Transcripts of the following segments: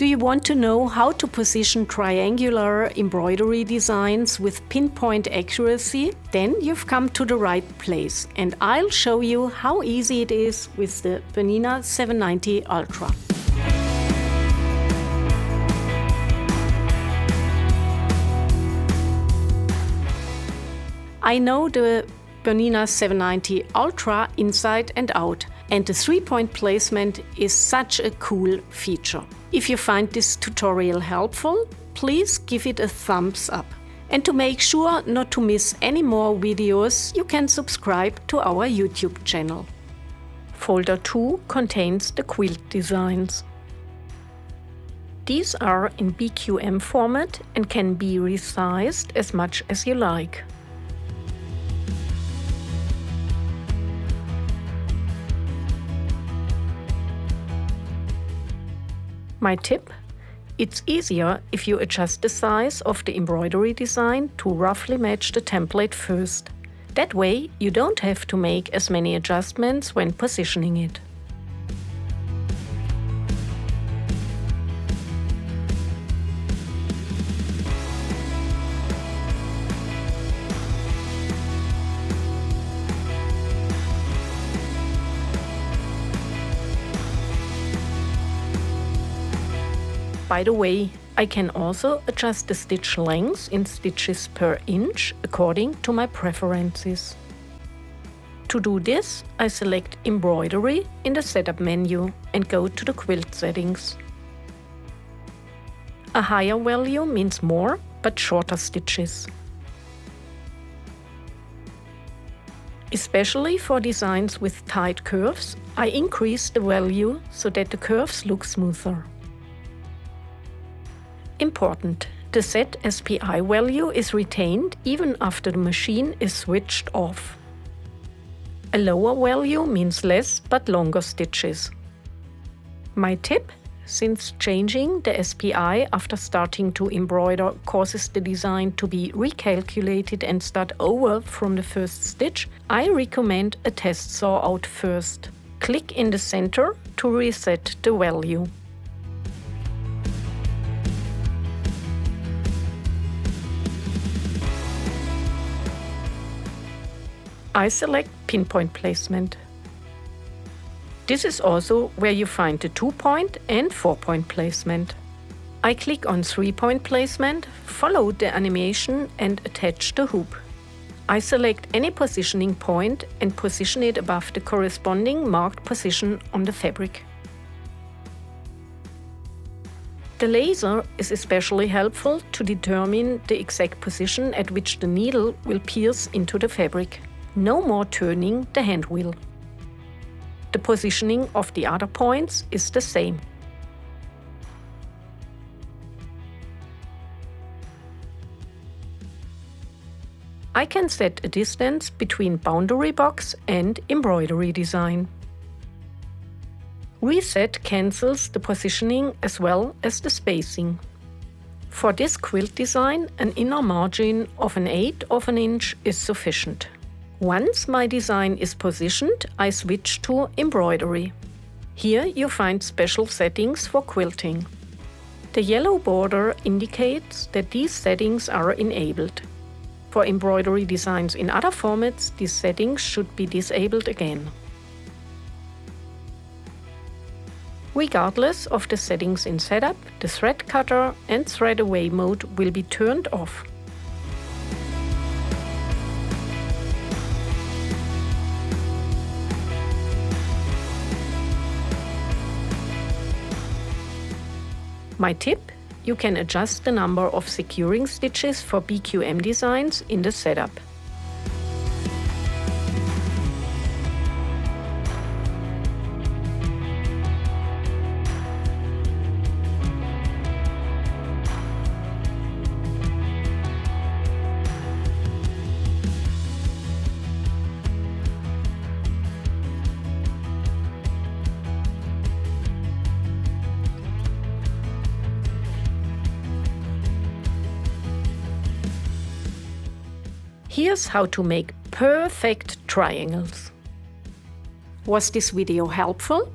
Do you want to know how to position triangular embroidery designs with pinpoint accuracy? Then you've come to the right place, and I'll show you how easy it is with the BERNINA 790 Ultra. I know the BERNINA 790 Ultra inside and out, and the 3-point placement is such a cool feature. If you find this tutorial helpful, please give it a thumbs up. And to make sure not to miss any more videos, you can subscribe to our YouTube channel. Folder 2 contains the quilt designs. These are in BQM format and can be resized as much as you like. My tip: it's easier if you adjust the size of the embroidery design to roughly match the template first. That way you don't have to make as many adjustments when positioning it. By the way, I can also adjust the stitch length in stitches per inch according to my preferences. To do this, I select Embroidery in the Setup menu and go to the quilt settings. A higher value means more, but shorter stitches. Especially for designs with tight curves, I increase the value so that the curves look smoother. Important: the set SPI value is retained even after the machine is switched off. A lower value means less but longer stitches. My tip: since changing the SPI after starting to embroider causes the design to be recalculated and start over from the first stitch, I recommend a test saw out first. Click in the center to reset the value. I select pinpoint placement. This is also where you find the 2-point and 4-point placement. I click on 3-point placement, follow the animation and attach the hoop. I select any positioning point and position it above the corresponding marked position on the fabric. The laser is especially helpful to determine the exact position at which the needle will pierce into the fabric. No more turning the hand wheel. The positioning of the other points is the same. I can set a distance between boundary box and embroidery design. Reset cancels the positioning as well as the spacing. For this quilt design, an inner margin of 1/8 of an inch is sufficient. Once my design is positioned, I switch to embroidery. Here you find special settings for quilting. The yellow border indicates that these settings are enabled. For embroidery designs in other formats, these settings should be disabled again. Regardless of the settings in Setup, the thread cutter and thread away mode will be turned off. My tip: you can adjust the number of securing stitches for BQM designs in the Setup. Here's how to make perfect triangles. Was this video helpful?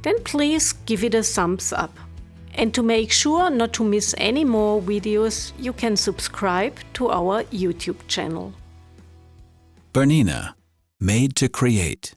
Then please give it a thumbs up. And to make sure not to miss any more videos, you can subscribe to our YouTube channel. BERNINA, made to create.